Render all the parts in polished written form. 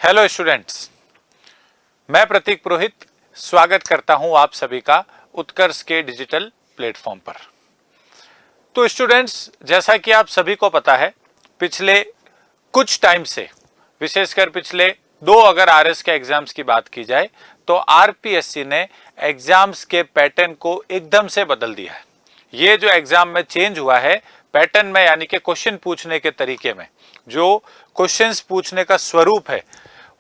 Hello students, मैं प्रतीक पुरोहित स्वागत करता हूं आप सभी का उत्कर्ष के डिजिटल प्लेटफॉर्म पर। तो स्टूडेंट्स, जैसा कि आप सभी को पता है, पिछले कुछ टाइम से, विशेषकर पिछले दो अगर आरएस के एग्जाम्स की बात की जाए तो आरपीएससी ने एग्जाम्स के पैटर्न को एकदम से बदल दिया है। ये जो एग्जाम में चेंज हुआ है पैटर्न में, यानी कि क्वेश्चन पूछने के तरीके में, जो क्वेश्चंस पूछने का स्वरूप है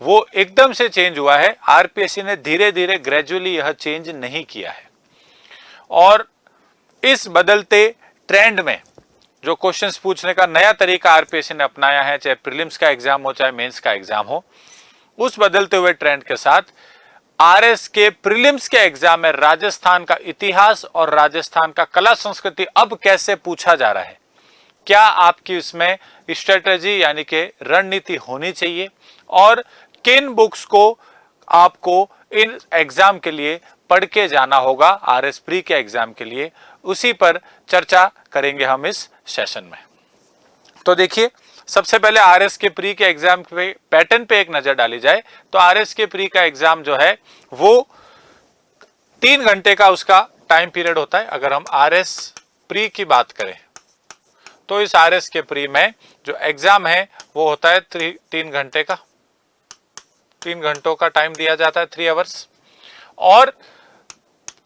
वो एकदम से चेंज हुआ है। आरपीएससी ने धीरे धीरे ग्रेजुअली यह चेंज नहीं किया है और इस बदलते ट्रेंड में जो क्वेश्चंस पूछने का नया तरीका आरपीएससी ने अपनाया है, चाहे प्रीलिम्स का एग्जाम हो चाहे मेंस का एग्जाम हो, उस बदलते हुए ट्रेंड के साथ आरएस के प्रीलिम्स के एग्जाम में राजस्थान का इतिहास और राजस्थान का कला संस्कृति अब कैसे पूछा जा रहा है, क्या आपकी इसमें स्ट्रेटेजी यानी कि रणनीति होनी चाहिए और किन बुक्स को आपको इन एग्जाम के लिए पढ़ के जाना होगा आरएस प्री के एग्जाम के लिए, उसी पर चर्चा करेंगे हम इस सेशन में। तो देखिए, सबसे पहले आरएस के प्री के एग्जाम पे पैटर्न पे एक नजर डाली जाए तो आरएस के प्री का एग्जाम जो है वो 3 घंटे का उसका टाइम पीरियड होता है। अगर हम आरएस प्री की बात करें तो इस आरएस के प्री में जो एग्जाम है वो होता है 3 घंटे का, 3 घंटों का टाइम दिया जाता है, 3 आवर्स, और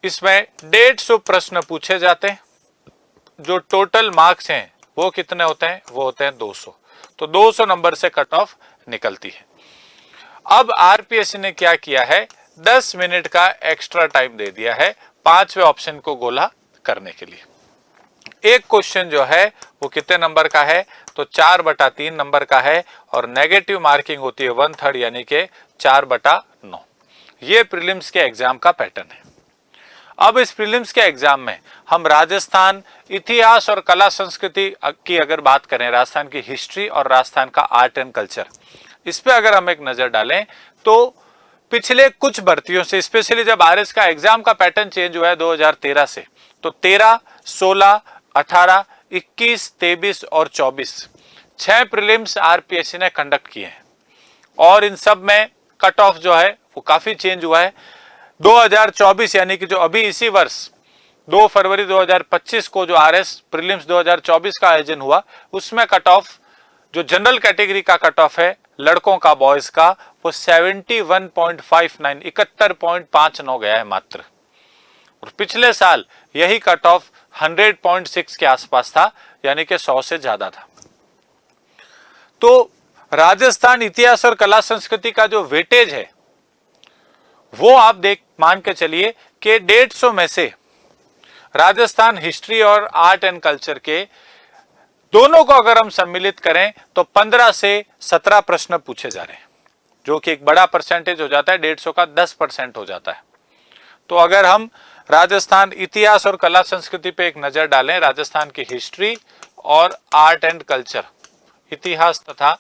इसमें 150 प्रश्न पूछे जाते हैं। जो टोटल मार्क्स हैं वो कितने होते हैं? वो होते हैं 200। तो 200 नंबर से कट ऑफ निकलती है। अब आरपीएससी ने क्या किया है, 10 मिनट का एक्स्ट्रा टाइम दे दिया है 5वें ऑप्शन को गोला करने के लिए। एक क्वेश्चन जो है वो कितने नंबर का है? तो 4/3 नंबर का है और नेगेटिव मार्किंग होती है 1/3 यानी कि 4/9। ये प्रीलिम्स के एग्जाम का पैटर्न है। अब इस प्रीलिम्स के एग्जाम में हम राजस्थान इतिहास और कला संस्कृति की अगर बात करें, राजस्थान की हिस्ट्री और राजस्थान का आर्ट एंड कल्चर, इस पे अगर हम एक नजर डालें तो पिछले कुछ भर्तियों से, स्पेशली जब आरएस का एग्जाम का पैटर्न चेंज हुआ है 2013 से, तो 13, 16, 18, 21, 23 और 24 6 प्रीलिम्स आरपीएससी ने कंडक्ट किए हैं और इन सब में कट ऑफ जो है वो काफी चेंज हुआ है। 2024 यानी कि जो अभी इसी वर्ष 2 फरवरी 2025 को जो आरएस प्रीलिम्स 2024 का आयोजन हुआ, उसमें कट ऑफ जो जनरल कैटेगरी का कट ऑफ है लड़कों का, बॉयज का, वो 71.59 71.59 गया है मात्र। और पिछले साल यही कट ऑफ 100.6 के आसपास था, यानी कि 100 से ज्यादा था। तो राजस्थान इतिहास और कला संस्कृति का जो वेटेज है वो आप मान के चलिए कि 150 में से राजस्थान हिस्ट्री और आर्ट एंड कल्चर के दोनों को अगर हम सम्मिलित करें तो 15 से 17 प्रश्न पूछे जा रहे हैं, जो कि एक बड़ा परसेंटेज हो जाता है। 150 का 10% हो जाता है। तो अगर हम राजस्थान इतिहास और कला संस्कृति पे एक नजर डालें, राजस्थान की हिस्ट्री और आर्ट एंड कल्चर, इतिहास तथा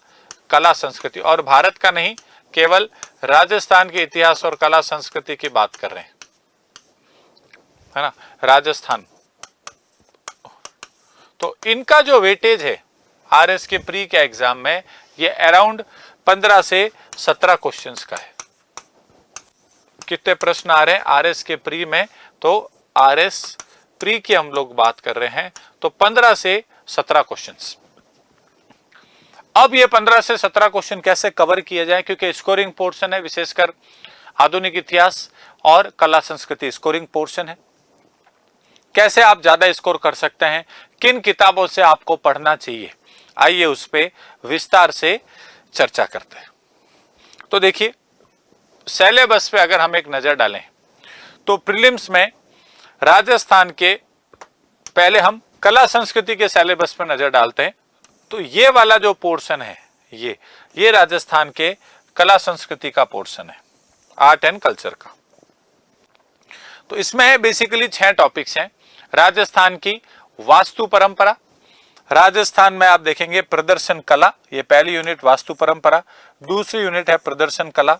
कला संस्कृति, और भारत का नहीं, केवल राजस्थान के इतिहास और कला संस्कृति की बात कर रहे हैं, है ना, राजस्थान, तो इनका जो वेटेज है आरएस के प्री के एग्जाम में ये अराउंड 15 से 17 क्वेश्चंस का है। कितने प्रश्न आ रहे हैं आरएस के प्री में? तो आरएस प्री की हम लोग बात कर रहे हैं तो 15 से 17 क्वेश्चंस। अब ये 15 से 17 क्वेश्चन कैसे कवर किए जाए, क्योंकि स्कोरिंग पोर्शन है, विशेषकर आधुनिक इतिहास और कला संस्कृति स्कोरिंग पोर्शन है। कैसे आप ज्यादा स्कोर कर सकते हैं, किन किताबों से आपको पढ़ना चाहिए, आइए उस पे विस्तार से चर्चा करते हैं। तो देखिए, सिलेबस पे अगर हम एक नजर डालें तो प्रीलिम्स में राजस्थान के, पहले हम कला संस्कृति के सिलेबस पर नजर डालते हैं। तो ये वाला जो पोर्शन है ये राजस्थान के कला संस्कृति का पोर्शन है, आर्ट एंड कल्चर का। तो इसमें बेसिकली 6 टॉपिक्स हैं। राजस्थान की वास्तु परंपरा, राजस्थान में आप देखेंगे प्रदर्शन कला, ये पहली यूनिट वास्तु परंपरा, दूसरी यूनिट है प्रदर्शन कला,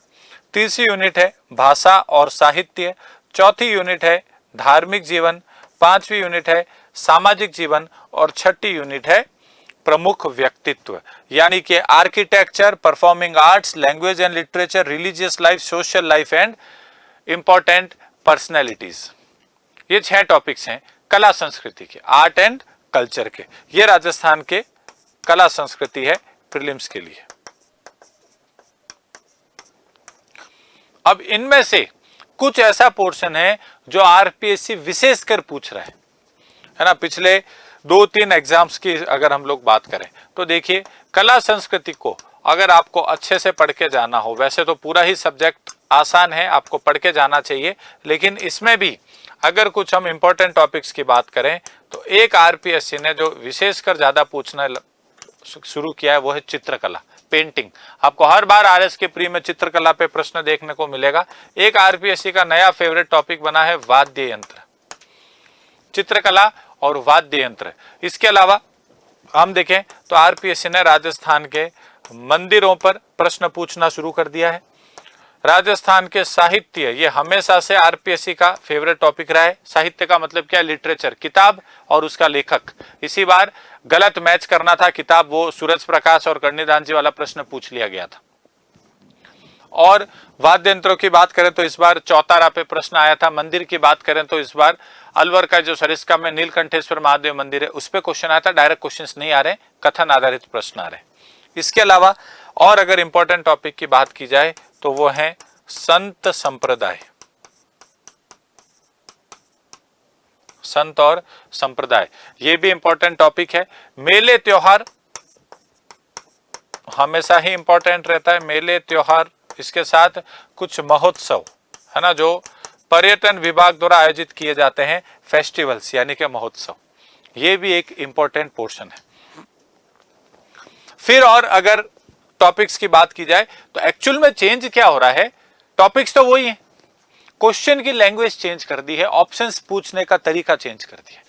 तीसरी यूनिट है भाषा और साहित्य, चौथी यूनिट है धार्मिक जीवन, 5वीं यूनिट है सामाजिक जीवन और 6ठी यूनिट है प्रमुख व्यक्तित्व, यानी कि architecture, performing arts, language and literature, religious life, social life and important personalities. ये 6 टॉपिक्स हैं कला संस्कृति के, आर्ट एंड कल्चर के। ये राजस्थान के कला संस्कृति है प्रीलिम्स के लिए। अब इनमें से कुछ ऐसा पोर्शन है जो आरपीएससी विशेषकर पूछ रहा है ना। पिछले 2-3 एग्जाम्स की अगर हम लोग बात करें तो देखिए, कला संस्कृति को अगर आपको अच्छे से पढ़ के जाना हो, वैसे तो पूरा ही सब्जेक्ट आसान है, आपको पढ़ के जाना चाहिए, लेकिन इसमें भी अगर कुछ हम इंपॉर्टेंट टॉपिक्स की बात करें तो एक आरपीएससी ने जो विशेषकर ज्यादा पूछना शुरू किया है वो है चित्रकला, पेंटिंग। आपको हर बार आरएस के प्री में चित्रकला पे प्रश्न देखने को मिलेगा। एक आरपीएससी का नया फेवरेट टॉपिक बना है वाद्य यंत्र, चित्रकला और वाद्य यंत्र। इसके अलावा हम देखें तो आरपीएससी ने राजस्थान के मंदिरों पर प्रश्न पूछना शुरू कर दिया है। राजस्थान के साहित्य, ये हमेशा से आरपीएससी का फेवरेट टॉपिक रहा है। साहित्य का मतलब क्या है? लिटरेचर, किताब और उसका लेखक। इसी बार गलत मैच करना था किताब, वो सूरज प्रकाश और कर्णिदान जी वाला प्रश्न पूछ लिया गया था। और वाद्य यंत्रों की बात करें तो इस बार चौतारा पे प्रश्न आया था। मंदिर की बात करें तो इस बार अलवर का जो सरिस्का में नीलकंठेश्वर महादेव मंदिर है उस पर क्वेश्चन आया था। डायरेक्ट क्वेश्चंस नहीं आ रहे, कथन आधारित प्रश्न आ रहे। इसके अलावा और अगर इंपॉर्टेंट टॉपिक की बात की जाए तो वो है संत संप्रदाय, संत और संप्रदाय, ये भी इंपॉर्टेंट टॉपिक है। मेले त्योहार हमेशा ही इंपॉर्टेंट रहता है, मेले त्योहार, इसके साथ कुछ महोत्सव है ना, जो पर्यटन विभाग द्वारा आयोजित किए जाते हैं, फेस्टिवल्स यानी कि महोत्सव, ये भी एक इंपॉर्टेंट पोर्शन है। फिर और अगर टॉपिक्स की बात की जाए तो एक्चुअल में चेंज क्या हो रहा है? टॉपिक्स तो वही है, क्वेश्चन की लैंग्वेज चेंज कर दी है, ऑप्शंस पूछने का तरीका चेंज कर दिया है।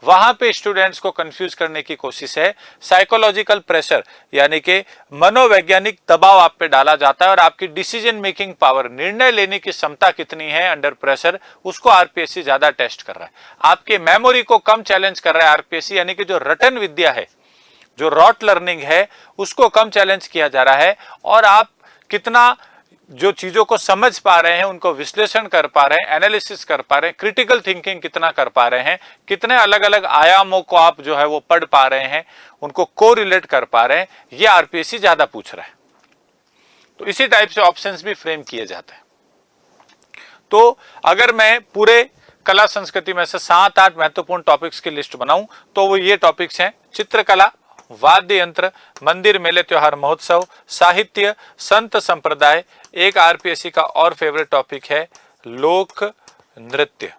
वहां पे स्टूडेंट्स को कंफ्यूज करने की कोशिश है। साइकोलॉजिकल प्रेशर यानी कि मनोवैज्ञानिक दबाव आप पे डाला जाता है और आपकी डिसीजन मेकिंग पावर, निर्णय लेने की क्षमता कितनी है अंडर प्रेशर, उसको आरपीएससी ज्यादा टेस्ट कर रहा है। आपके मेमोरी को कम चैलेंज कर रहा है आरपीएससी, यानी कि जो रटन विद्या है, जो रॉट लर्निंग है, उसको कम चैलेंज किया जा रहा है। और आप कितना जो चीजों को समझ पा रहे हैं, उनको विश्लेषण कर पा रहे हैं, एनालिसिस कर पा रहे हैं, क्रिटिकल थिंकिंग कितना कर पा रहे हैं, कितने अलग अलग आयामों को आप जो है वो पढ़ पा रहे हैं, उनको कोरिलेट कर पा रहे हैं, ये आरपीएससी ज्यादा पूछ रहा है। तो इसी टाइप से ऑप्शंस भी फ्रेम किए जाते हैं। तो अगर मैं पूरे कला संस्कृति में से 7-8 महत्वपूर्ण टॉपिक्स की लिस्ट बनाऊं तो वो ये टॉपिक्स हैं: चित्रकला, वाद्य यंत्र, मंदिर मेले त्योहार महोत्सव, साहित्य, संत संप्रदाय। एक आरपीएससी का और फेवरेट टॉपिक है लोक नृत्य।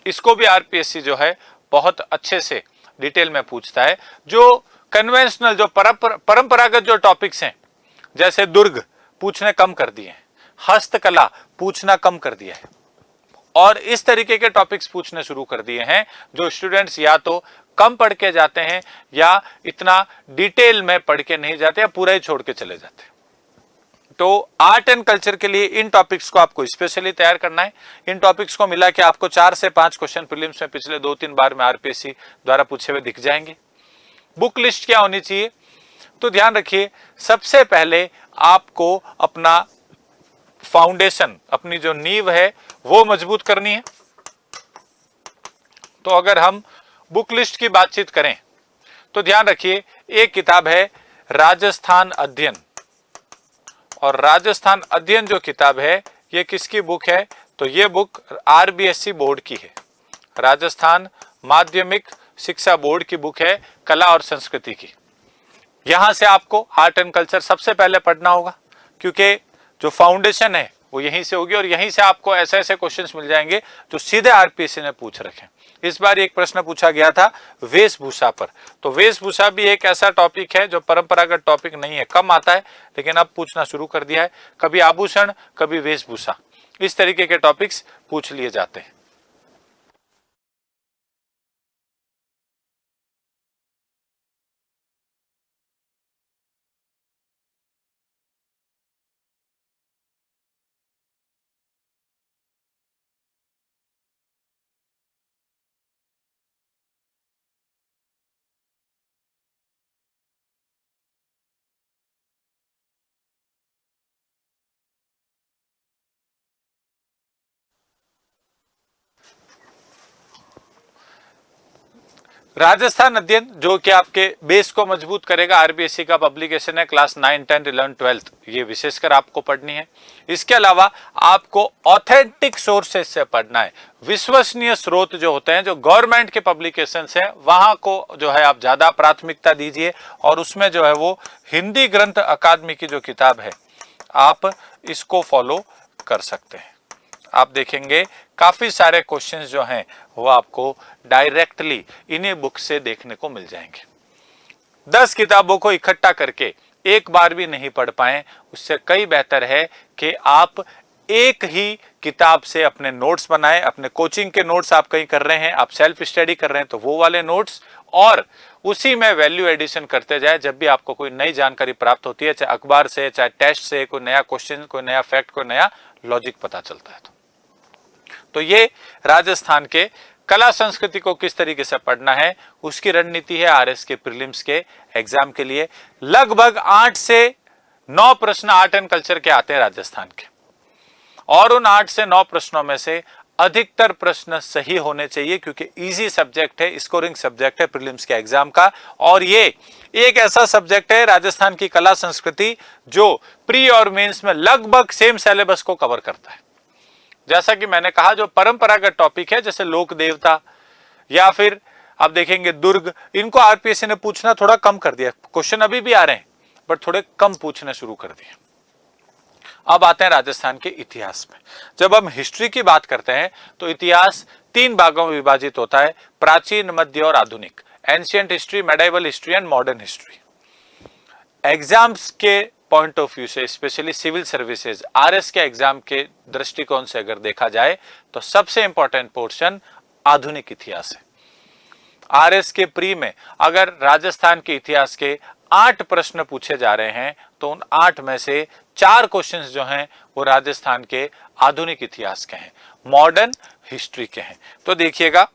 इसको भी आरपीएससी जो है बहुत अच्छे से डिटेल में पूछता है। जो कन्वेंशनल, जो परंपरागत जो टॉपिक्स हैं, जैसे दुर्ग, पूछने कम कर दिए हैं, हस्तकला पूछना कम कर दिया है, और इस तरीके के टॉपिक्स पूछने शुरू कर दिए हैं जो स्टूडेंट्स या तो कम पढ़ के जाते हैं या इतना डिटेल में पढ़ के नहीं जाते या पूरा ही छोड़ के चले जाते हैं। तो आर्ट एंड कल्चर के लिए इन टॉपिक्स को आपको स्पेशली तैयार करना है। इन टॉपिक्स को मिला के आपको 4 से 5 क्वेश्चन प्रीलिम्स में पिछले 2-3 बार में आरपीएससी द्वारा पूछे हुए दिख जाएंगे। बुक लिस्ट क्या होनी चाहिए? तो ध्यान रखिए, सबसे पहले आपको अपना फाउंडेशन, अपनी जो नींव है वो मजबूत करनी है। तो अगर हम बुक लिस्ट की बातचीत करें तो ध्यान रखिए, एक किताब है राजस्थान अध्ययन, और राजस्थान अध्ययन जो किताब है ये किसकी बुक है? तो ये बुक आरबीएससी बोर्ड की है, राजस्थान माध्यमिक शिक्षा बोर्ड की बुक है, कला और संस्कृति की। यहां से आपको आर्ट एंड कल्चर सबसे पहले पढ़ना होगा, क्योंकि जो फाउंडेशन है वो यहीं से होगी और यहीं से आपको ऐसे ऐसे क्वेश्चंस मिल जाएंगे जो सीधे आरपीएससी ने पूछ रखे। इस बार एक प्रश्न पूछा गया था वेशभूषा पर। तो वेशभूषा भी एक ऐसा टॉपिक है जो परंपरागत टॉपिक नहीं है, कम आता है, लेकिन अब पूछना शुरू कर दिया है। कभी आभूषण, कभी वेशभूषा, इस तरीके के टॉपिक्स पूछ लिए जाते हैं। राजस्थान अध्ययन जो कि आपके बेस को मजबूत करेगा, आरबीएसई का पब्लिकेशन है, क्लास 9, 10, 11, 12 ये विशेषकर आपको पढ़नी है। इसके अलावा आपको ऑथेंटिक सोर्सेस से पढ़ना है, विश्वसनीय स्रोत जो होते हैं, जो गवर्नमेंट के पब्लिकेशंस हैं, वहां को जो है आप ज्यादा प्राथमिकता दीजिए। और उसमें जो है वो हिंदी ग्रंथ अकादमी की जो किताब है आप इसको फॉलो कर सकते हैं। आप देखेंगे काफी सारे क्वेश्चंस जो हैं वो आपको डायरेक्टली इन्हीं बुक से देखने को मिल जाएंगे। 10 किताबों को इकट्ठा करके एक बार भी नहीं पढ़ पाए, उससे कई बेहतर है कि आप एक ही किताब से अपने नोट्स बनाएं। अपने कोचिंग के नोट्स आप कहीं कर रहे हैं, आप सेल्फ स्टडी कर रहे हैं तो वो वाले नोट्स, और उसी में वैल्यू एडिशन करते जाए। जब भी आपको कोई नई जानकारी प्राप्त होती है, चाहे अखबार से, चाहे टेस्ट से, कोई नया क्वेश्चन, कोई नया फैक्ट, कोई नया लॉजिक पता चलता है तो ये राजस्थान के कला संस्कृति को किस तरीके से पढ़ना है उसकी रणनीति है आरएस के प्रीलिम्स के एग्जाम के लिए। लगभग 8 से 9 प्रश्न आर्ट एंड कल्चर के आते हैं राजस्थान के, और उन 8 से 9 प्रश्नों में से अधिकतर प्रश्न सही होने चाहिए, क्योंकि इजी सब्जेक्ट है, स्कोरिंग सब्जेक्ट है प्रीलिम्स के एग्जाम का। और ये एक ऐसा सब्जेक्ट है राजस्थान की कला संस्कृति जो प्री और मेंस में लगभग सेम सिलेबस को कवर करता है। जैसा कि मैंने कहा, जो परंपरागत टॉपिक है जैसे लोक देवता या फिर आप देखेंगे दुर्ग, इनको आरपीएससी ने पूछना थोड़ा कम कर दिया। क्वेश्चन अभी भी आ रहे हैं बट थोड़े कम पूछने शुरू कर दिए। अब आते हैं राजस्थान के इतिहास में। जब हम हिस्ट्री की बात करते हैं तो इतिहास 3 भागों में विभाजित होता है, प्राचीन, मध्य और आधुनिक। Ancient history, medieval history and modern history. Exams के पॉइंट ऑफ व्यू से, स्पेशली सिविल सर्विसेज आरएस के एग्जाम के दृष्टिकोण से अगर देखा जाए तो सबसे इंपॉर्टेंट पोर्शन आधुनिक इतिहास है। आरएस के प्री में अगर राजस्थान के इतिहास के 8 प्रश्न पूछे जा रहे हैं तो उन 8 में से 4 क्वेश्चंस जो हैं वो राजस्थान के आधुनिक इतिहास के हैं, मॉडर्न हिस्ट्री के हैं। तो देखिएगा,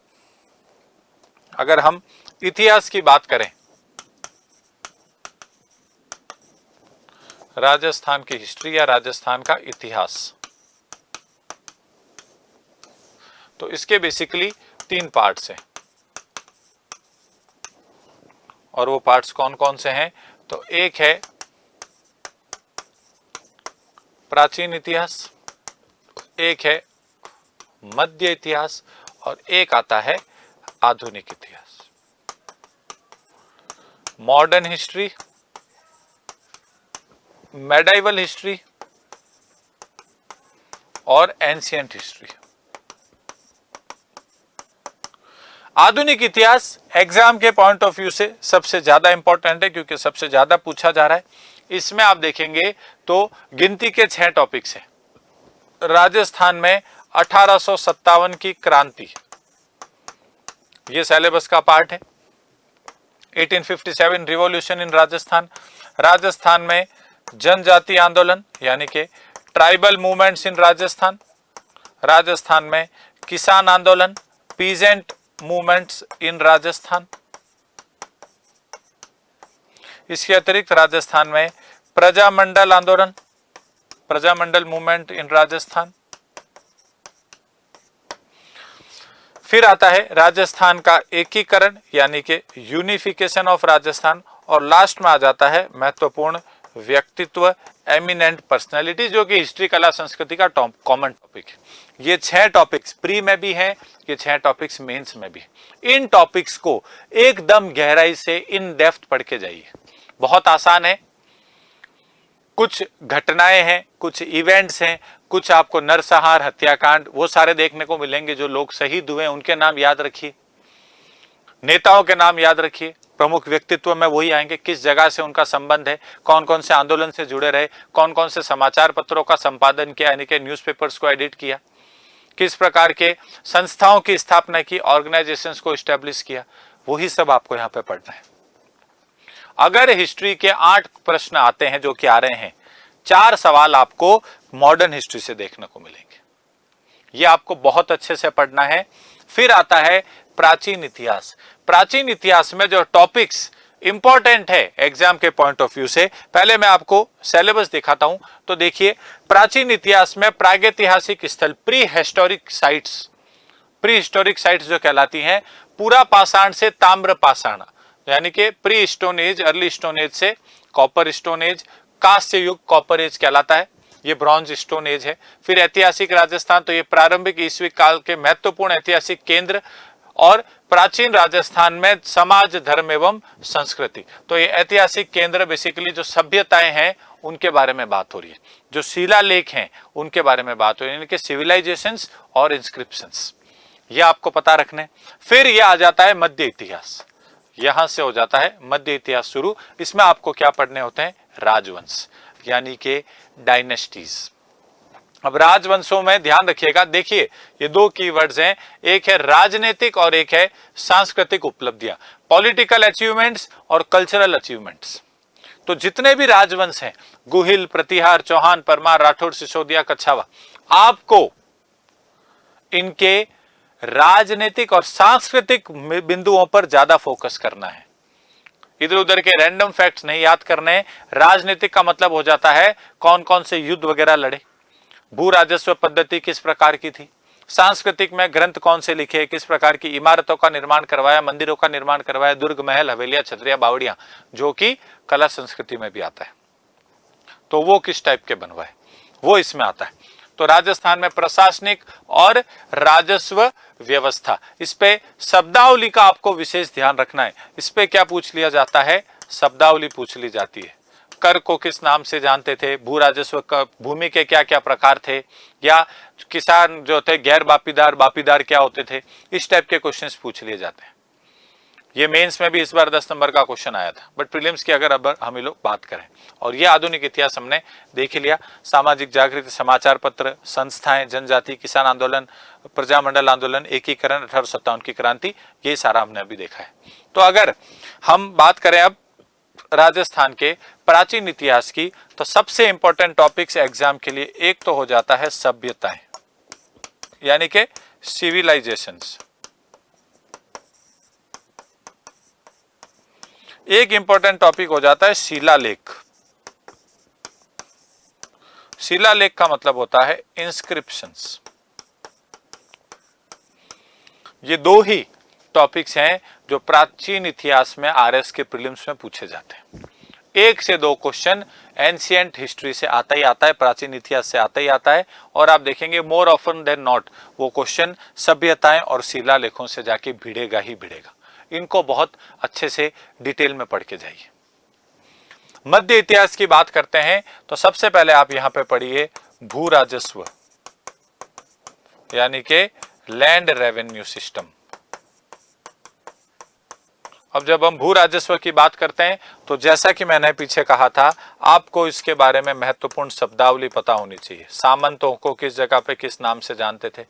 अगर हम इतिहास की बात करें, राजस्थान की हिस्ट्री या राजस्थान का इतिहास, तो इसके बेसिकली 3 पार्ट्स हैं। और वो पार्ट्स कौन कौन से हैं? तो एक है प्राचीन इतिहास, एक है मध्य इतिहास और एक आता है आधुनिक इतिहास। मॉडर्न हिस्ट्री, मेडाइवल हिस्ट्री और एंशिएंट हिस्ट्री। आधुनिक इतिहास एग्जाम के पॉइंट ऑफ व्यू से सबसे ज्यादा इंपॉर्टेंट है, क्योंकि सबसे ज्यादा पूछा जा रहा है। इसमें आप देखेंगे तो गिनती के 6 टॉपिक्स हैं। राजस्थान में 1857 की क्रांति, ये सिलेबस का पार्ट है। 1857 रिवॉल्यूशन इन राजस्थान। राजस्थान में जनजाति आंदोलन यानी कि ट्राइबल मूवमेंट्स इन राजस्थान। राजस्थान में किसान आंदोलन, पीजेंट मूवमेंट्स इन राजस्थान। इसके अतिरिक्त राजस्थान में प्रजामंडल आंदोलन, प्रजामंडल मूवमेंट इन राजस्थान। फिर आता है राजस्थान का एकीकरण यानी कि यूनिफिकेशन ऑफ राजस्थान। और लास्ट में आ जाता है महत्वपूर्ण व्यक्तित्व, एमिनेंट पर्सनैलिटी, जो कि हिस्ट्री, कला, संस्कृति का कॉमन टॉपिक है। ये 6 टॉपिक्स प्री में भी हैं, ये 6 टॉपिक्स मेंस में भी। इन टॉपिक्स को एकदम गहराई से इन डेप्थ पढ़ के जाइए। बहुत आसान है। कुछ घटनाएं हैं, कुछ इवेंट्स हैं, कुछ आपको नरसंहार, हत्याकांड वो सारे देखने को मिलेंगे। जो लोग शहीद हुए उनके नाम याद रखिए, नेताओं के नाम याद रखिए, प्रमुख व्यक्तित्व में वही आएंगे, किस जगह से उनका संबंध है, कौन कौन से आंदोलन से जुड़े रहे, कौन कौन से समाचार पत्रों का संपादन किया यानी कि न्यूज़पेपर्स को एडिट किया, किस प्रकार के संस्थाओं की स्थापना की, ऑर्गेनाइजेशंस को एस्टेब्लिश किया, वही सब आपको यहाँ पे पढ़ना है। अगर हिस्ट्री के 8 प्रश्न आते हैं जो कि आ रहे हैं, 4 सवाल आपको मॉडर्न हिस्ट्री से देखने को मिलेंगे। ये आपको बहुत अच्छे से पढ़ना है। फिर आता है प्राचीन इतिहास। प्राचीन इतिहास में जो टॉपिक्स इंपॉर्टेंट है एग्जाम के पॉइंट ऑफ व्यू से, पहले मैं आपको सिलेबस दिखाता हूं। तो देखिए, प्राचीन इतिहास में प्रागैतिहासिक स्थल, प्री हिस्टोरिक साइट्स जो कहलाती हैं, पूरा पाषाण से ताम्र पाषाण, यानी कि pre stone age, early stone age से कॉपर स्टोन एज, कांस्य युग कॉपर एज कहलाता है, ये ब्रॉन्ज स्टोन एज है। फिर ऐतिहासिक राजस्थान, तो ये प्रारंभिक ईस्वी काल के महत्वपूर्ण ऐतिहासिक केंद्र, और प्राचीन राजस्थान में समाज, धर्म एवं संस्कृति, तो ये ऐतिहासिक केंद्र बेसिकली जो सभ्यताएं हैं उनके बारे में बात हो रही है, जो शिलालेख हैं उनके बारे में बात हो रही है, इनके सिविलाइजेशंस और इंस्क्रिप्शंस, ये आपको पता रखने। फिर ये आ जाता है मध्य इतिहास, यहां से हो जाता है मध्य इतिहास शुरू। इसमें आपको क्या पढ़ने होते हैं? राजवंश, यानी कि डायनेस्टीज। अब राजवंशों में ध्यान रखिएगा, देखिए ये दो कीवर्ड्स हैं, एक है राजनीतिक और एक है सांस्कृतिक उपलब्धियां, पॉलिटिकल अचीवमेंट्स और कल्चरल अचीवमेंट्स। तो जितने भी राजवंश हैं, गुहिल, प्रतिहार, चौहान, परमार, राठौर, सिसोदिया, कछावा, आपको इनके राजनीतिक और सांस्कृतिक बिंदुओं पर ज्यादा फोकस करना है। इधर उधर के रैंडम फैक्ट्स नहीं याद करने। राजनीतिक का मतलब हो जाता है कौन कौन से युद्ध वगैरह लड़े, भू राजस्व पद्धति किस प्रकार की थी, सांस्कृतिक में ग्रंथ कौन से लिखे, किस प्रकार की इमारतों का निर्माण करवाया, मंदिरों का निर्माण करवाया, दुर्ग, महल, हवेलियां, छतरियां, बावड़ियां, जो कि कला संस्कृति में भी आता है, तो वो किस टाइप के बनवाए, वो इसमें आता है। तो राजस्थान में प्रशासनिक और राजस्व व्यवस्था, इस पे शब्दावली का आपको विशेष ध्यान रखना है। इस पे क्या पूछ लिया जाता है? शब्दावली पूछ ली जाती है। कर को किस नाम से जानते थे, भू राजस्व का, भूमि के क्या क्या प्रकार थे, या किसान जो थे गैर बापीदार, बापीदार क्या होते थे, इस टाइप के क्वेश्चंस पूछ लिए जाते हैं। ये मेंस में भी इस बार 10 नंबर का क्वेश्चन आया था, बट प्रीलिम्स की अगर अब हम लोग बात करें, और ये आधुनिक इतिहास हमने देख ही लिया, सामाजिक जागृति, समाचार पत्र, संस्थाएं, जनजाति, किसान आंदोलन, प्रजामंडल आंदोलन, एकीकरण, 1857 की क्रांति, ये सारा हमने अभी देखा है। तो अगर हम बात करें अब राजस्थान के प्राचीन इतिहास की, तो सबसे इंपॉर्टेंट टॉपिक्स एग्जाम के लिए एक तो हो जाता है सभ्यताएं, यानी कि सिविलाइजेशंस। एक इंपॉर्टेंट टॉपिक हो जाता है शिलालेख। शिलालेख का मतलब होता है इंस्क्रिप्शंस। ये दो ही टॉपिक्स हैं जो प्राचीन इतिहास में आरएस के प्रीलिम्स में पूछे जाते हैं। एक से दो क्वेश्चन एंशिएंट हिस्ट्री से आता ही आता है, प्राचीन इतिहास से आता ही आता है, और आप देखेंगे मोर ऑफन देन नॉट वो क्वेश्चन सभ्यताएं और शिलालेखों से जाके भिड़ेगा ही भिड़ेगा। इनको बहुत अच्छे से डिटेल में पढ़ के जाइए। मध्य इतिहास की बात करते हैं तो सबसे पहले आप यहां पे पढ़िए भू राजस्व, यानी कि लैंड रेवेन्यू सिस्टम। अब जब हम भू राजस्व की बात करते हैं तो जैसा कि मैंने पीछे कहा था, आपको इसके बारे में महत्वपूर्ण शब्दावली पता होनी चाहिए। सामंतों को किस जगह पे किस नाम से जानते थे,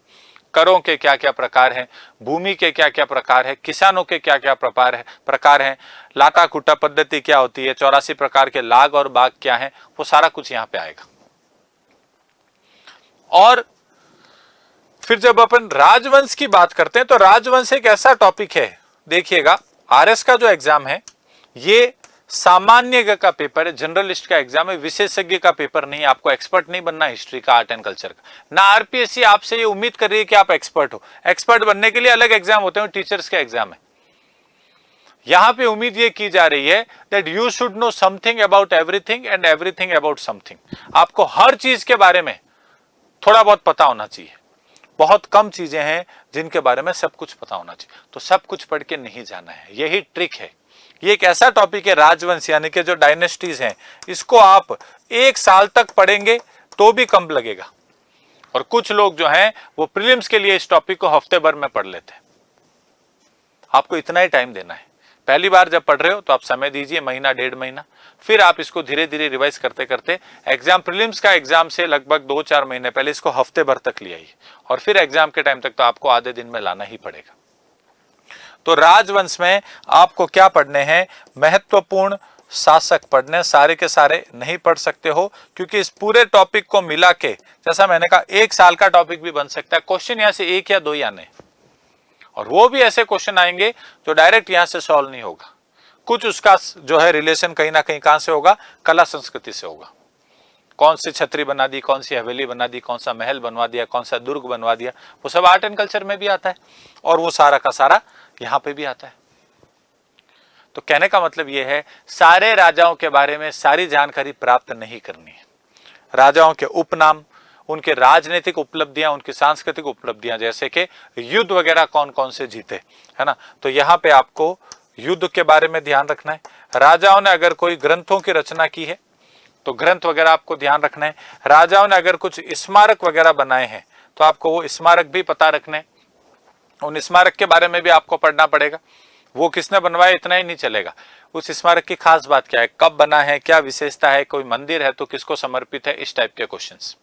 करों के क्या क्या प्रकार हैं, भूमि के क्या क्या प्रकार है, किसानों के क्या क्या प्रकार हैं, लाटा कुटा पद्धति क्या होती है, 84 प्रकार के लाग और बाग क्या हैं, वो सारा कुछ यहाँ पे आएगा। और फिर जब अपन राजवंश की बात करते हैं तो राजवंश एक ऐसा टॉपिक है, देखिएगा आरएस का जो एग्जाम है ये सामान्य का पेपर है, जनरलिस्ट का एग्जाम है, विशेषज्ञ का पेपर नहीं। आपको एक्सपर्ट नहीं बनना हिस्ट्री का, आर्ट एंड कल्चर का। ना आरपीएससी आपसे ये उम्मीद कर रही है कि आप एक्सपर्ट हो। एक्सपर्ट बनने के लिए अलग एग्जाम होते हैं, टीचर्स के एग्जाम है। यहां पे उम्मीद ये की जा रही है that you should know something about everything and everything about something. आपको हर चीज के बारे में थोड़ा बहुत पता होना चाहिए। बहुत कम चीजें हैं जिनके बारे में सब कुछ पता होना चाहिए, तो सब कुछ पढ़ के नहीं जाना है, यही ट्रिक है। ये एक ऐसा टॉपिक है राजवंश, यानी कि जो डायनेस्टीज हैं, इसको आप 1 साल तक पढ़ेंगे तो भी कम लगेगा। और कुछ लोग जो हैं वो प्रीलिम्स के लिए इस टॉपिक को हफ्ते भर में पढ़ लेते हैं। आपको इतना ही टाइम देना है। पहली बार जब पढ़ रहे हो तो आप समय दीजिए, महीना 1.5 महीना, फिर आप इसको धीरे धीरे रिवाइज करते करते एग्जाम, प्रीलिम्स का एग्जाम से लगभग 2-4 महीने पहले इसको हफ्ते भर तक ले आइए, और फिर एग्जाम के टाइम तक तो आपको आधे दिन में लाना ही पड़ेगा। तो राजवंश में आपको क्या पढ़ने हैं? महत्वपूर्ण शासक पढ़ने। सारे के सारे नहीं पढ़ सकते हो, क्योंकि इस पूरे टॉपिक को मिला के, जैसा मैंने कहा, 1 साल का टॉपिक भी बन सकता है। क्वेश्चन यहां से 1 या 2 ही आने, और वो भी ऐसे क्वेश्चन आएंगे जो डायरेक्ट यहां से सॉल्व नहीं होगा। कुछ उसका जो है रिलेशन कहीं ना कहीं कहां से होगा? कला संस्कृति से होगा। कौन सी छतरी बना दी, कौन सी हवेली बना दी, कौन सा महल बनवा दिया, कौन सा दुर्ग बनवा दिया, वो सब आर्ट एंड कल्चर में भी आता है। और वो सारा का सारा यहां पे भी आता है। तो कहने का मतलब यह है, सारे राजाओं के बारे में सारी जानकारी प्राप्त नहीं करनी है। राजाओं के उपनाम, उनके राजनीतिक उपलब्धियां, उनकी सांस्कृतिक उपलब्धियां, जैसे कि युद्ध वगैरह कौन कौन से जीते, है ना। तो यहां पे आपको युद्ध के बारे में ध्यान रखना है। राजाओं ने अगर कोई ग्रंथों की रचना की है तो ग्रंथ वगैरह आपको ध्यान रखना है। राजाओं ने अगर कुछ स्मारक वगैरह बनाए हैं तो आपको वो स्मारक भी पता रखना है। उन स्मारक के बारे में भी आपको पढ़ना पड़ेगा। वो किसने बनवाया इतना ही नहीं चलेगा, उस स्मारक की खास बात क्या है, कब बना है, क्या विशेषता है, कोई मंदिर है तो किसको समर्पित है, इस टाइप के क्वेश्चंस।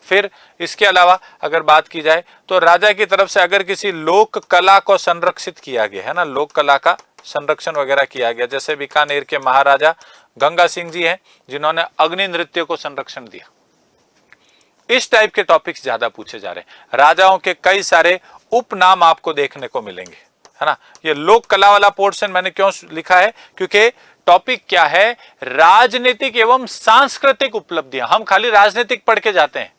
फिर इसके अलावा अगर बात की जाए तो राजा की तरफ से अगर किसी लोक कला को संरक्षित किया गया है ना, लोक कला का संरक्षण वगैरह किया गया, जैसे बीकानेर के महाराजा गंगा सिंह जी हैं जिन्होंने अग्नि नृत्य को संरक्षण दिया। इस टाइप के टॉपिक्स ज्यादा पूछे जा रहे हैं। राजाओं के कई सारे उपनाम आपको देखने को मिलेंगे, है ना। ये लोक कला वाला पोर्शन मैंने क्यों लिखा है, क्योंकि टॉपिक क्या है, राजनीतिक एवं सांस्कृतिक उपलब्धियां। हम खाली राजनीतिक पढ़ के जाते हैं,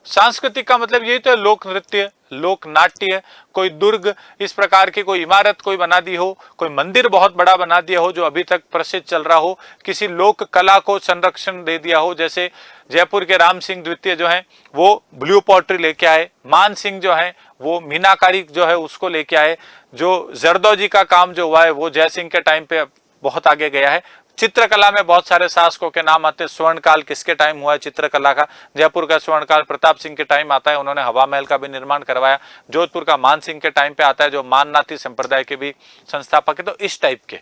सांस्कृतिक का मतलब यही तो है, लोक नृत्य, लोक नाट्य, कोई दुर्ग, इस प्रकार की कोई इमारत कोई बना दी हो, कोई मंदिर बहुत बड़ा बना दिया हो जो अभी तक प्रसिद्ध चल रहा हो, किसी लोक कला को संरक्षण दे दिया हो, जैसे जयपुर के राम सिंह द्वितीय जो हैं वो ब्लू पॉटरी लेके आए, मान सिंह जो है वो मीनाकारी जो है उसको लेके आए, जो जरदोजी का काम जो हुआ है वो जय सिंह के टाइम पे बहुत आगे गया है। चित्रकला में बहुत सारे शासकों के नाम आते हैं। स्वर्णकाल किसके टाइम हुआ है चित्रकला का, जयपुर का स्वर्णकाल प्रताप सिंह के टाइम आता है, उन्होंने हवा महल का भी निर्माण करवाया। जोधपुर का मान सिंह के टाइम पे आता है जो माननाथी संप्रदाय के भी संस्थापक है। तो इस टाइप के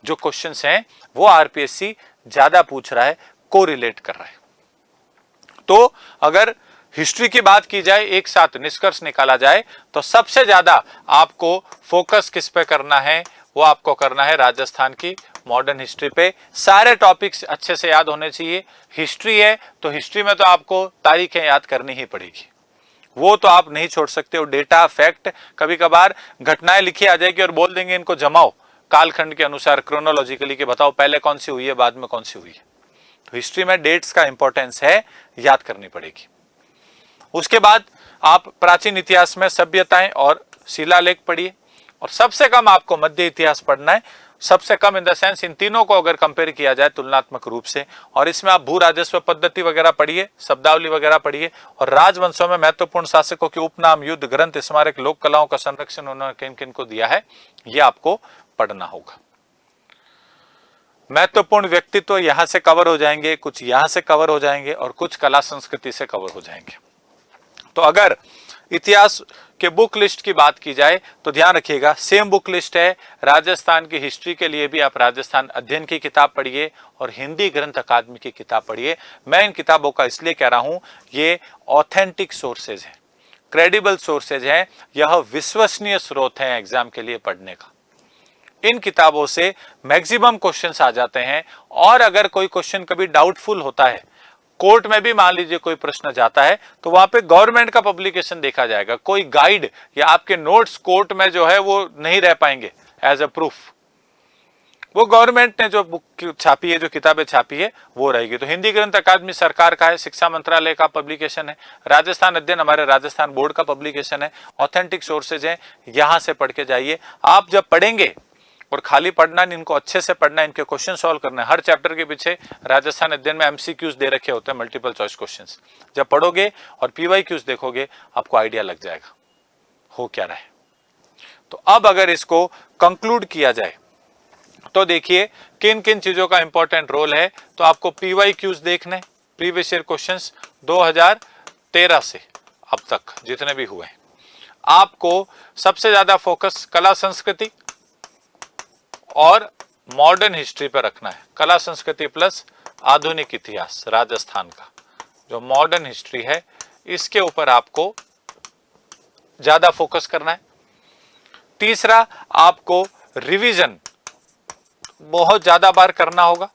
जो क्वेश्चंस हैं वो आरपीएससी ज्यादा पूछ रहा है, कोरिलेट कर रहा है। तो अगर हिस्ट्री की बात की जाए, एक साथ निष्कर्ष निकाला जाए तो सबसे ज्यादा आपको फोकस किस पे करना है, वो आपको करना है राजस्थान की मॉडर्न हिस्ट्री पे। सारे टॉपिक्स अच्छे से याद होने चाहिए। हिस्ट्री है तो हिस्ट्री में तो आपको तारीखें याद करनी ही पड़ेगी, वो तो आप नहीं छोड़ सकते हो। डेटा, फैक्ट, कभी कभार घटनाएं लिखी आ जाएगी और बोल देंगे इनको जमाओ कालखंड के अनुसार, क्रोनोलॉजिकली, के बताओ पहले कौन सी हुई है बाद में कौन सी हुई है। तो हिस्ट्री में डेट्स का इंपॉर्टेंस है, याद करनी पड़ेगी। उसके बाद आप प्राचीन इतिहास में सभ्यताएं और शिलालेख पढ़िए, और सबसे कम आपको मध्य इतिहास पढ़ना है। सबसे कम इन द सेंस इन तीनों को अगर कंपेयर किया जाए तुलनात्मक रूप से, और इसमें आप भू राजस्व पद्धति वगैरह पढ़िए, शब्दावली वगैरह पढ़िए, और राजवंशों में महत्वपूर्ण शासकों के उपनाम, युद्ध, ग्रंथ, स्मारक, लोक कलाओं का संरक्षण उन्होंने किन किन को दिया है, यह आपको पढ़ना होगा। महत्वपूर्ण व्यक्तित्व यहां से कवर हो जाएंगे, कुछ यहां से कवर हो जाएंगे, और कुछ कला संस्कृति से कवर हो जाएंगे। तो अगर इतिहास के बुक लिस्ट की बात की जाए तो ध्यान रखिएगा, सेम बुक लिस्ट है राजस्थान की हिस्ट्री के लिए भी। आप राजस्थान अध्ययन की किताब पढ़िए और हिंदी ग्रंथ अकादमी की किताब पढ़िए। मैं इन किताबों का इसलिए कह रहा हूं, ये ऑथेंटिक सोर्सेज हैं, क्रेडिबल सोर्सेज हैं, यह विश्वसनीय स्रोत हैं एग्जाम के लिए पढ़ने का। इन किताबों से मैक्सिमम क्वेश्चंस आ जाते हैं, और अगर कोई क्वेश्चन कभी डाउटफुल होता है, कोर्ट में भी मान लीजिए कोई प्रश्न जाता है, तो वहां पे गवर्नमेंट का पब्लिकेशन देखा जाएगा। कोई गाइड या आपके नोट्स कोर्ट में जो है वो नहीं रह पाएंगे एज अ प्रूफ। वो गवर्नमेंट ने जो बुक छापी है, जो किताबें छापी है, वो रहेगी। तो हिंदी ग्रंथ अकादमी सरकार का है, शिक्षा मंत्रालय का पब्लिकेशन है। राजस्थान अध्ययन हमारे राजस्थान बोर्ड का पब्लिकेशन है। ऑथेंटिक सोर्सेज हैं, यहां से पढ़ के जाइए। आप जब पढ़ेंगे, और खाली पढ़ना नहीं, इनको अच्छे से पढ़ना, इनके क्वेश्चन सॉल्व करना है। हर चैप्टर के पीछे राजस्थान अध्ययन में एमसीक्यूज दे रखे होते हैं, मल्टीपल चॉइस क्वेश्चंस। जब पढ़ोगे और पीवाईक्यूज देखोगे, आपको आइडिया लग जाएगा हो क्या रहा है। तो अब अगर इसको कंक्लूड किया जाए तो देखिए किन किन चीजों का इंपॉर्टेंट रोल है। तो आपको पीवाईक्यूज देखने, प्रीवियस ईयर क्वेश्चंस 2013 से अब तक जितने भी हुए, आपको सबसे ज्यादा फोकस कला संस्कृति और मॉडर्न हिस्ट्री पर रखना है। कला संस्कृति प्लस आधुनिक इतिहास राजस्थान का जो मॉडर्न हिस्ट्री है, इसके ऊपर आपको ज्यादा फोकस करना है। तीसरा, आपको रिवीजन बहुत ज्यादा बार करना होगा।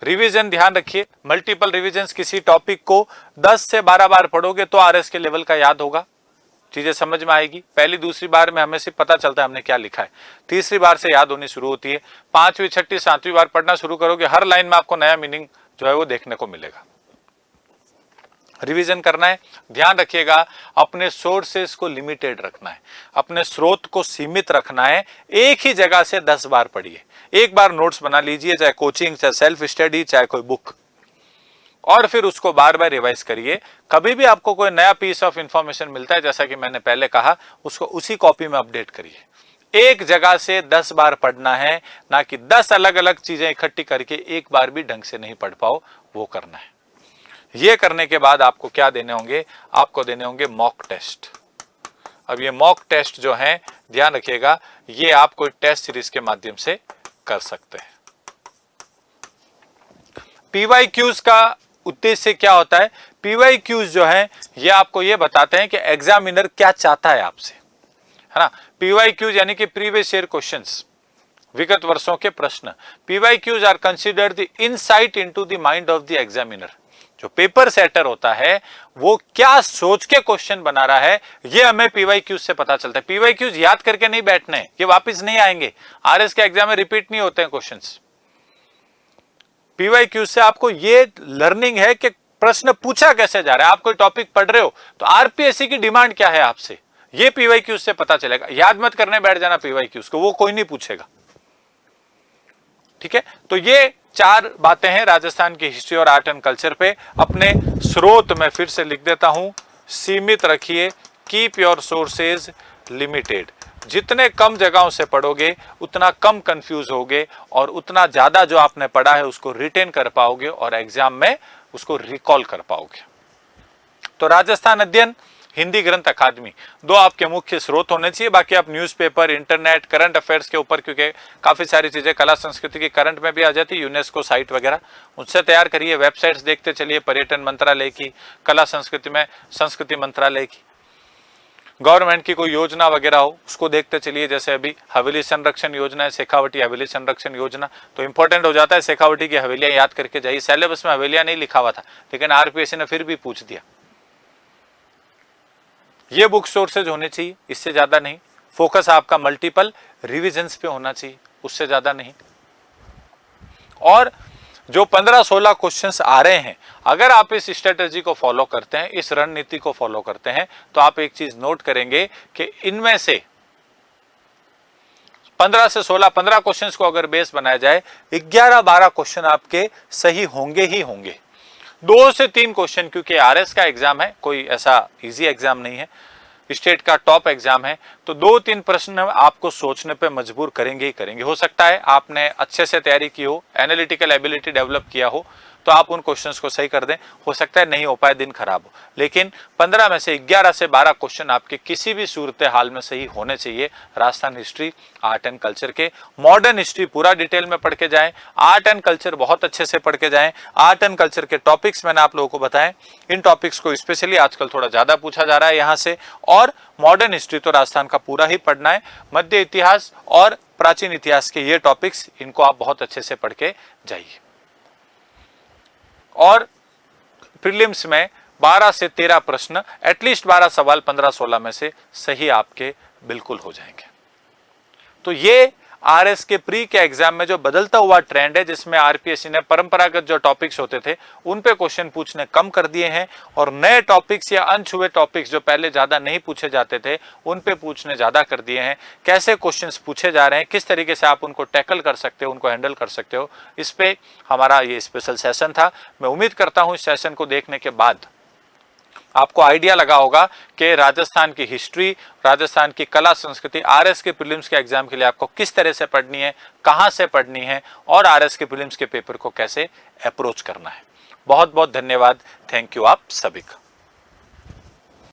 रिवीजन ध्यान रखिए, मल्टीपल रिवीजन, किसी टॉपिक को 10 से 12 बार पढ़ोगे तो आरएस के लेवल का याद होगा, चीजें समझ में आएगी। पहली दूसरी बार में हमें सिर्फ पता चलता है हमने क्या लिखा है, तीसरी बार से याद होनी शुरू होती है। 5वीं, 6ठी, 7वीं बार पढ़ना शुरू करोगे, हर लाइन में आपको नया मीनिंग जो है वो देखने को मिलेगा। रिवीजन करना है। ध्यान रखिएगा, अपने सोर्सेस को लिमिटेड रखना है, अपने स्रोत को सीमित रखना है। एक ही जगह से 10 बार पढ़िए, एक बार नोट्स बना लीजिए, चाहे कोचिंग, चाहे सेल्फ स्टडी, चाहे कोई बुक, और फिर उसको बार बार रिवाइज करिए। कभी भी आपको कोई नया पीस ऑफ इंफॉर्मेशन मिलता है, जैसा कि मैंने पहले कहा, उसको उसी कॉपी में अपडेट करिए। एक जगह से 10 बार पढ़ना है, ना कि 10 अलग अलग चीजें इकट्ठी करके एक बार भी ढंग से नहीं पढ़ पाओ, वो करना है। ये करने के बाद आपको क्या देने होंगे, आपको देने होंगे मॉक टेस्ट। अब ये मॉक टेस्ट जो है, ध्यान रखिएगा, ये आप कोई टेस्ट सीरीज के माध्यम से कर सकते हैं। पीवाईक्यूज का उद्देश्य क्या होता है? पीवाईक्यूज जो है ये आपको ये बताते हैं कि एग्जामिनर क्या चाहता है आपसे, है ना। पीवाईक्यूज यानी कि प्रीवियस ईयर क्वेश्चंस, विगत वर्षों के प्रश्न। PYQs are considered the insight into the mind of the examiner. जो पेपर सेटर होता है वो क्या सोच के क्वेश्चन बना रहा है, ये हमें पीवाईक्यूज से पता चलता है। पीवाईक्यूज याद करके नहीं बैठने, ये वापस नहीं आएंगे, आरएस के एग्जाम में रिपीट नहीं होते हैं क्वेश्चंस। पीवाईक्यूज से आपको ये लर्निंग है कि प्रश्न पूछा कैसे जा रहा है। आप कोई टॉपिक पढ़ रहे हो तो आरपीएससी की डिमांड क्या है आपसे, ये पीवाईक्यूज से पता चलेगा। याद मत करने बैठ जाना पीवाईक्यूज को, वो कोई नहीं पूछेगा, ठीक है। तो ये 4 बातें हैं राजस्थान की हिस्ट्री और आर्ट एंड कल्चर पे। अपने स्रोत में फिर से लिख देता हूं, सीमित रखिए, कीप योर सोर्सेज लिमिटेड। जितने कम जगहों से पढ़ोगे उतना कम कंफ्यूज होगे, और उतना ज्यादा जो आपने पढ़ा है उसको रिटेन कर पाओगे और एग्जाम में उसको रिकॉल कर पाओगे। तो राजस्थान अध्ययन, हिंदी ग्रंथ अकादमी, 2 आपके मुख्य स्रोत होने चाहिए। बाकी आप न्यूज़पेपर, इंटरनेट, करंट अफेयर्स के ऊपर, क्योंकि काफी सारी चीजें कला संस्कृति की करंट में भी आ जाती है, यूनेस्को साइट वगैरह, उससे तैयार करिए। वेबसाइट्स देखते चलिए, पर्यटन मंत्रालय की, कला संस्कृति में संस्कृति मंत्रालय की, गवर्नमेंट की कोई योजना वगैरह हो उसको देखते चलिए। जैसे अभी हवेली संरक्षण योजना है, शेखावटी हवेली संरक्षण योजना, तो इंपॉर्टेंट हो जाता है शेखावटी की हवेलियां याद करके जाइए। सिलेबस में हवेलियां नहीं लिखा हुआ था, लेकिन आरपीएससी ने फिर भी पूछ दिया। ये बुक सोर्सेज होने चाहिए, इससे ज्यादा नहीं। फोकस आपका मल्टीपल रिविजन्स पे होना चाहिए, उससे ज्यादा नहीं। और जो 15-16 क्वेश्चंस आ रहे हैं, अगर आप इस स्ट्रेटेजी को फॉलो करते हैं, इस रणनीति को फॉलो करते हैं, तो आप एक चीज नोट करेंगे कि इनमें से 15 से 16, 15 क्वेश्चंस को अगर बेस बनाया जाए, 11-12 क्वेश्चन आपके सही होंगे ही होंगे। 2 से 3 क्वेश्चन, क्योंकि आरएस का एग्जाम है, कोई ऐसा इजी एग्जाम नहीं है, स्टेट का टॉप एग्जाम है, तो 2-3 प्रश्न आपको सोचने पे मजबूर करेंगे ही करेंगे। हो सकता है आपने अच्छे से तैयारी की हो, एनालिटिकल एबिलिटी डेवलप किया हो, तो आप उन क्वेश्चंस को सही कर दें। हो सकता है नहीं हो पाए, दिन खराब हो, लेकिन 15 में से 11 से 12 क्वेश्चन आपके किसी भी सूरत हाल में सही होने चाहिए। Rajasthan history, art and culture के, मॉडर्न हिस्ट्री पूरा डिटेल में पढ़ के जाएं, आर्ट एंड कल्चर बहुत अच्छे से पढ़ के जाएं। आर्ट एंड कल्चर के टॉपिक्स मैंने आप लोगों को बताएं, इन टॉपिक्स को स्पेशली आजकल थोड़ा ज्यादा पूछा जा रहा है यहाँ से। और मॉडर्न हिस्ट्री तो राजस्थान का पूरा ही पढ़ना है। मध्य इतिहास और प्राचीन इतिहास के ये टॉपिक्स, इनको आप बहुत अच्छे से पढ़ के जाइए। और प्रीलिम्स में 12 से 13 प्रश्न, एटलीस्ट 12 सवाल 15-16 में से सही आपके बिल्कुल हो जाएंगे। तो ये आरएस के प्री के एग्जाम में जो बदलता हुआ ट्रेंड है, जिसमें आरपीएससी ने परंपरागत जो टॉपिक्स होते थे उन पे क्वेश्चन पूछने कम कर दिए हैं, और नए टॉपिक्स या अनछुए टॉपिक्स जो पहले ज्यादा नहीं पूछे जाते थे उन पे पूछने ज्यादा कर दिए हैं। कैसे क्वेश्चंस पूछे जा रहे हैं, किस तरीके से आप उनको टैकल कर सकते हो, उनको हैंडल कर सकते हो, इस पे हमारा ये स्पेशल सेशन था। मैं उम्मीद करता हूं इस सेशन को देखने के बाद आपको आइडिया लगा होगा कि राजस्थान की हिस्ट्री, राजस्थान की कला संस्कृति, आरएस के प्रीलिम्स के एग्जाम के लिए आपको किस तरह से पढ़नी है, कहां से पढ़नी है, और आरएस के प्रीलिम्स के पेपर को कैसे अप्रोच करना है। बहुत बहुत धन्यवाद, थैंक यू आप सभी का।